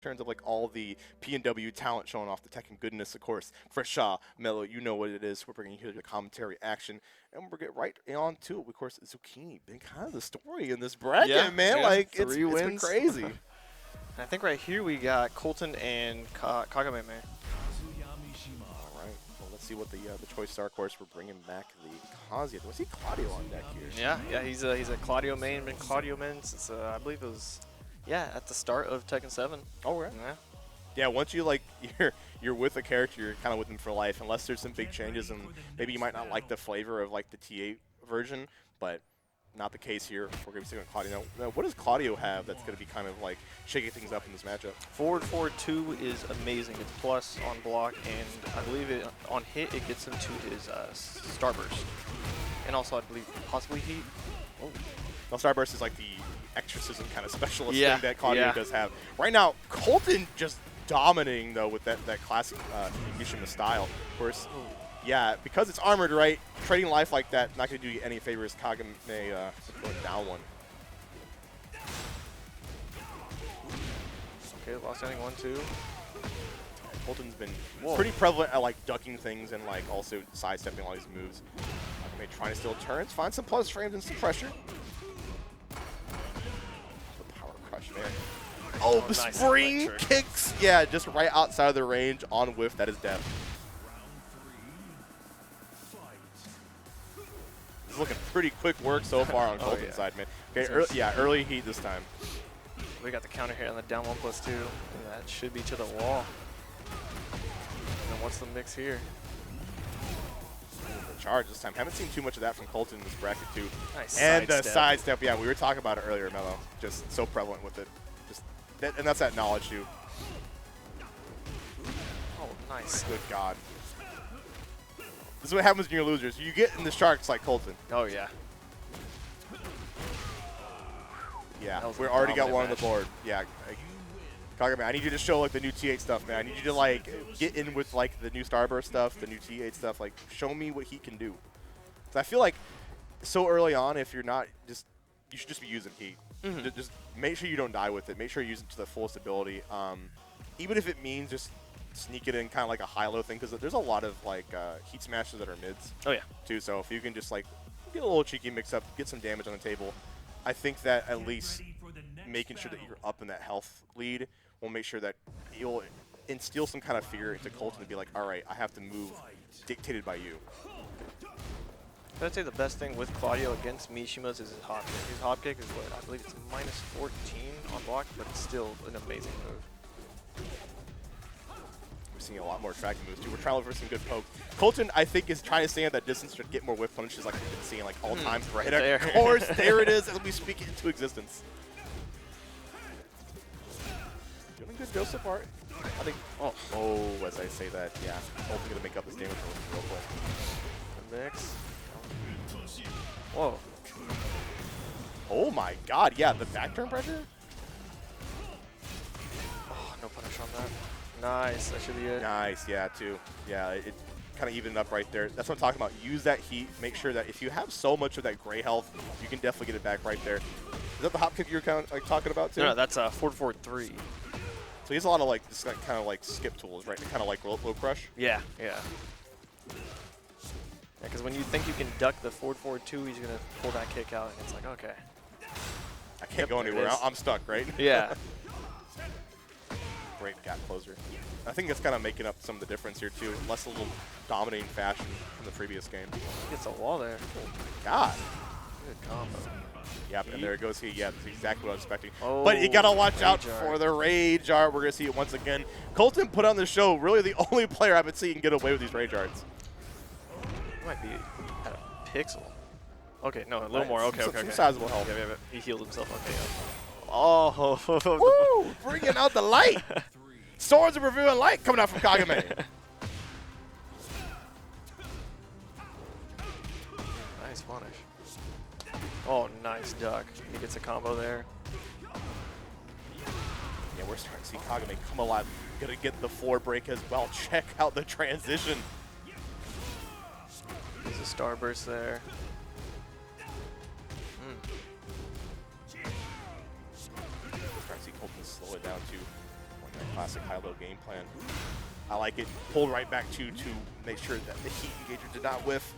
terms of like all the P&W talent showing off the Tekken goodness, of course. Fresha, Mello, you know what it is. We're bringing you the commentary action, and we'll get right on to it. Of course, Zucchini been kind of the story in this bracket, man. Yeah, like it's 3 wins. been crazy. I think right here we got Colton and Kagameme. All right, well let's see what the choice star, of course, we're bringing back the Kazuya. Do I see Claudio on deck here? Yeah, he's a Claudio main, been Claudio main since I believe it was at the start of Tekken 7. Oh, right. Yeah. Yeah, once you like you're with a character, you're kind of with them for life, unless there's some big changes and maybe you might not like the flavor of like the TA version, but not the case here. We're going to be sticking with Claudio. Now, what does Claudio have that's going to be kind of like shaking things up in this matchup? Forward 2 is amazing. It's plus on block, and I believe it on hit it gets into his Starburst, and also I believe possibly heat. Oh. Now Starburst is like the exorcism kind of specialist Yeah, thing that Claudio yeah. does have. Right now, Colton just dominating though with that classic Mishima style. Of course, yeah, because it's armored, right? Trading life like that not going to do you any favors. Kagameme going down one. Okay, lost ending 1-2. Colton's been pretty prevalent at like ducking things and like also sidestepping all these moves. Kagameme trying to steal turns, find some plus frames and some pressure. The power crush there. Oh, the nice spring electric. kicks! Yeah, just right outside of the range on whiff. That is death. This is looking pretty quick work so far on Colton's side, man. Okay, early heat this time. We got the counter hit on the down 1+2, and that should be to the wall. And then what's the mix here? The charge this time. Haven't seen too much of that from Colton in this bracket too. Nice And the sidestep. sidestep, yeah, we were talking about it earlier, Mello. Just so prevalent with it. And that's that knowledge too. Oh, nice. Good God. This is what happens when you're losers. You get in the sharks like Colton. Oh, yeah. Yeah, That was we a already got dominant one on the match. board. Yeah. Kagameme, I need you to show like the new T8 stuff, man. I need you to like get in with like the new Starburst stuff, the new T8 stuff. Like, show me what he can do. 'Cause I feel like so early on, if you're not you should just be using heat. Just make sure you don't die with it. Make sure you use it to the fullest ability. Even if it means just sneak it in kind of like a high-low thing, because there's a lot of like heat smashers that are mids. Oh, yeah. Too. So if you can just like get a little cheeky mix-up, get some damage on the table, I think that at least making sure that you're up in that health lead will make sure that you'll instill some kind of fear into Colton to be like, all right, I have to move dictated by you. I'd say the best thing with Claudio against Mishima's is his hop kick. His hop kick is what, I believe it's -14 on block, but it's still an amazing move. We're seeing a lot more tracking moves too. We're trying to look for some good poke. Colton, I think, is trying to stay at that distance to get more whiff punishes like we've been seeing like all time. Right there. Of course, there it is as we speak it into existence. Doing good go so far. I think, oh, as I say that, yeah. Colton gonna make up this damage real quick. The mix. Whoa. Oh my God, yeah, the back turn pressure? Oh, no punish on that. Nice, that should be it. Nice, yeah, too. Yeah, it kind of evened up right there. That's what I'm talking about. Use that heat. Make sure that if you have so much of that gray health, you can definitely get it back right there. Is that the hop kick you were kind of like talking about too? No, that's a 4-4-3. So he has a lot of like this kind of like skip tools, right? Kind of like low crush. Yeah, yeah. Because when you think you can duck the 4-4-2, he's going to pull that kick out, and it's like, okay. I can't go anywhere. I'm stuck, right? Yeah. Great gap closer. I think that's kind of making up some of the difference here too. Less a little dominating fashion from the previous game. Gets a wall there. God. Good combo. Yep, and there goes he. Yeah, that's exactly what I was expecting. Oh, but you gotta watch out Rage for Art. the Rage Art. We're gonna see it once again. Colton put on the show, really the only player I've been seeing get away with these Rage Arts. Might be at a pixel. Okay, no, a little more. Okay, okay, Some okay. sizable health. Yeah. He healed himself. Okay. Yeah. Oh. Woo! Bringing out the light. Swords of revealing light coming out from Kagameme. Nice punish. Oh, nice duck. He gets a combo there. Yeah, we're starting to see Kagameme come alive. Gonna get the floor break as well. Check out the transition. There's a starburst there. Trying to see Colton slow it down to Classic high-low game plan. I like it. Pulled right back to make sure that the heat engager did not whiff.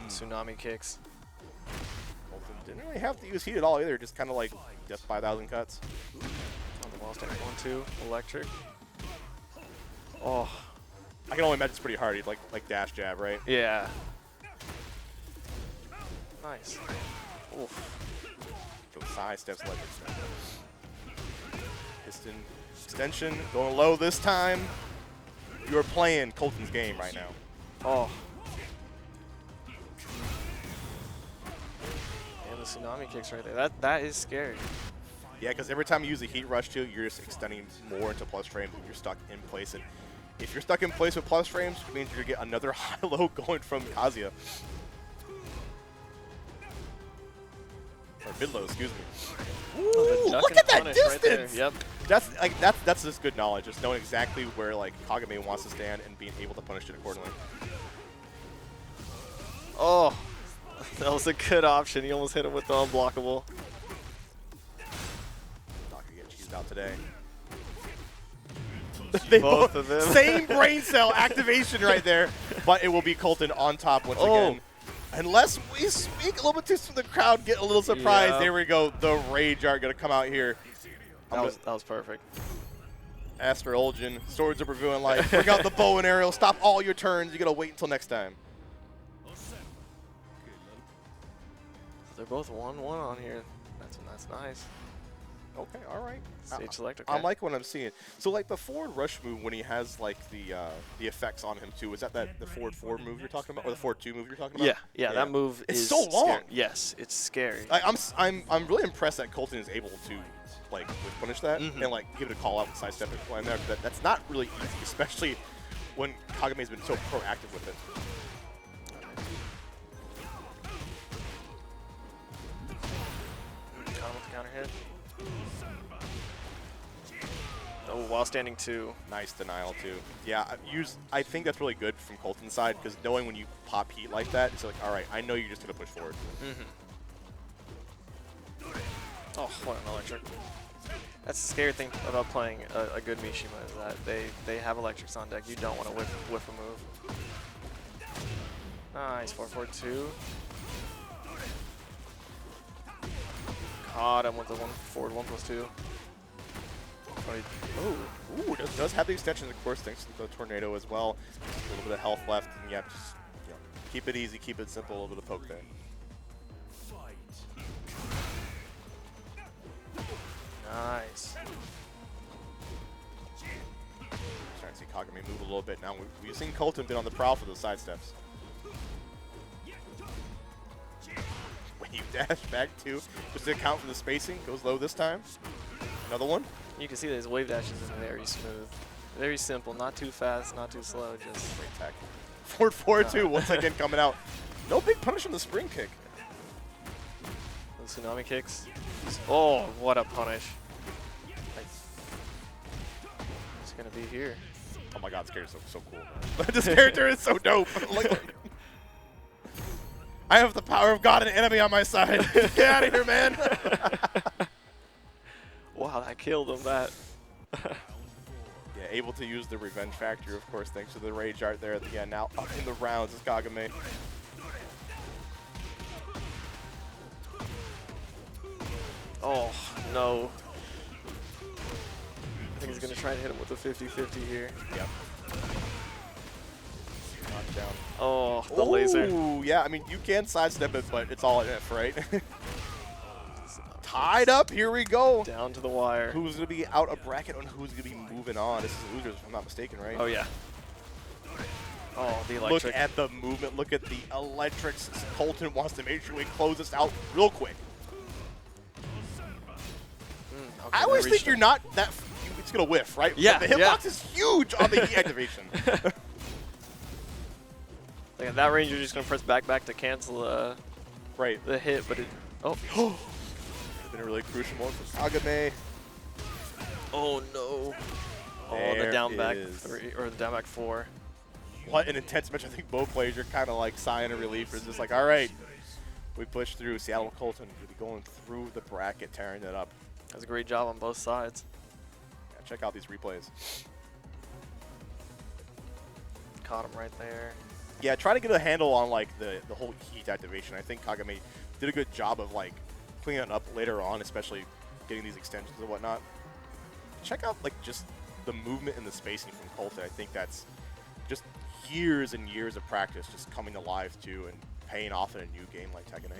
Tsunami kicks. Colton didn't really have to use heat at all either. Just kind of like just 5,000 cuts. On the wall stand 1-2 electric. Oh, I can only imagine it's pretty hard. He'd like dash jab, right? yeah. Nice. Oof. Go side steps like this. Piston extension going low this time. You're playing Colton's game right now. Oh. And the tsunami kicks right there. That is scary. Yeah, because every time you use a heat rush too, you're just extending more into plus frames and you're stuck in place. And if you're stuck in place with plus frames, it means you're going to get another high-low going from Kazuya. Or mid-low, excuse me. Ooh, look at that distance! Right. Yep. That's just good knowledge, just knowing exactly where like Kagameme wants to stand and being able to punish it accordingly. Oh, that was a good option. He almost hit him with the unblockable. Not gonna get cheesed out today. Both of them. Same brain cell activation right there, but it will be Colton on top once again. Unless we speak a little bit too soon, the crowd get a little surprised. Yeah. There we go. The Rage Art going to come out here. That was perfect. Asper Olgin, Swords of Reviewing Life. Bring out the bow and arrow. Stop all your turns. You got to wait until next time. They're both 1-1 on here. That's nice. Okay, all right. Stage select, okay. I like what I'm seeing. So like the forward rush move when he has like the effects on him too. Is that the forward 4 move you're talking about, or the forward 2 move you're talking about? Yeah. That move it's is so long. Scary. Yes, it's scary. I'm really impressed that Colton is able to like punish that and like give it a call out and sidestep it plan there. That's not really easy, especially when Kagame's been so proactive with it. Counter hit. Oh, while standing 2. Nice denial too. Yeah, I think that's really good from Colton's side because knowing when you pop heat like that, it's like, all right, I know you're just gonna push forward. Oh, what an electric! That's the scary thing about playing a good Mishima is that they have electrics on deck. You don't want to whiff a move. Nice 4-4-2. Caught him with the forward 1+2. Ooh, it does have the extension, of course, thanks to the tornado as well. Just a little bit of health left, and yeah, just keep it easy, keep it simple, a little bit of poke there. Nice. Trying to see Kagame move a little bit now. We've seen Colton been on the prowl for those side steps. When you dash back too, just to account for the spacing, goes low this time. Another one. You can see that his wave dash is very smooth. Very simple, not too fast, not too slow, just great tech. Forward 4-2, once again coming out. No big punish on the spring kick. The tsunami kicks. Oh, what a punish. It's gonna be here. Oh my god, this character is so cool. This character is so dope. I have the power of God and enemy on my side. Get out of here, man. Wow, that killed him, that. Yeah, able to use the revenge factor, of course, thanks to the Rage Art there at the end. Now up in the rounds is Kagame. Oh, no. I think he's going to try and hit him with a 50-50 here. Yep. Knocked down. Oh, the laser. Ooh, yeah, I mean, you can sidestep it, but it's all in F, right? Tied up, here we go. Down to the wire. Who's going to be out of bracket and who's going to be moving on? This is losers, if I'm not mistaken, right? Oh, yeah. Oh, the electric. Look at the movement. Look at the electrics. Colton wants to make sure we close this out real quick. Okay, I always think you're not that... It's going to whiff, right? Yeah, but the hitbox is huge on the heat activation. Like at that range, you're just going to press back to cancel right. the hit, but it... Oh. It's been a really crucial moment for Kagame. Oh, no. Oh, the down back 3, or the down back 4. What an intense match. I think both players are kind of like sighing of relief. It's just like, all right, we push through. Seattle Colton will be going through the bracket, tearing it up. That's a great job on both sides. Yeah, check out these replays. Caught him right there. Yeah, try to get a handle on like the whole heat activation. I think Kagameme did a good job of like cleaning it up later on, especially getting these extensions and whatnot. Check out like just the movement and the spacing from Colton. I think that's just years and years of practice just coming to life too and paying off in a new game like Tekken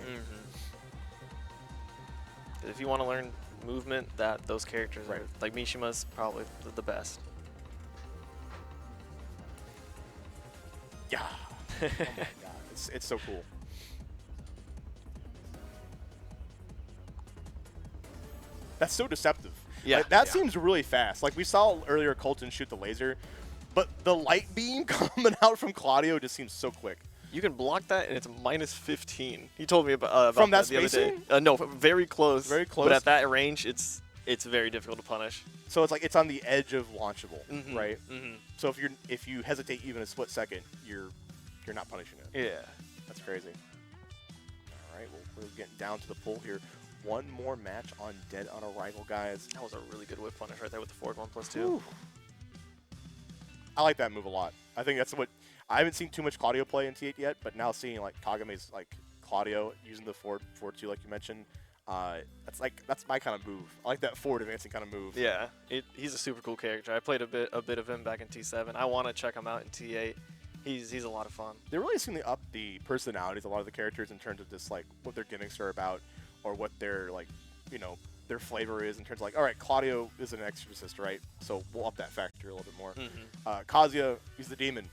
8. If you want to learn movement, those characters Right. are like Mishima's probably the best. Yeah. Oh my god, it's so cool. That's so deceptive. Yeah, Like, that yeah. seems really fast. Like we saw earlier Colton shoot the laser, but the light beam coming out from Claudio just seems so quick. You can block that, and it's -15. He told me about From that the other day. spacing? No, very close. Very close. But at that range, it's very difficult to punish. So it's like it's on the edge of launchable, Mhm, right? mhm. So if you hesitate even a split second, you're not punishing it. Yeah. That's crazy. All right, well, we're getting down to the pull here. One more match on Dead on Arrival, guys. That was a really good whip punish right there with the forward 1+2. Whew. I like that move a lot. I think that's what I haven't seen too much Claudio play in T8 yet, but now seeing like Kagame's like Claudio using the forward 4-2 like you mentioned, that's my kind of move. I like that forward advancing kind of move. Yeah, he's a super cool character. I played a bit of him back in T7. I want to check him out in T8. He's a lot of fun. They really seem to up the personalities of a lot of the characters in terms of just like what their gimmicks are about or what their like, you know, their flavor is in terms of like, all right, Claudio is an exorcist, right? So we'll up that factor a little bit more. Kazuya, he's the demon.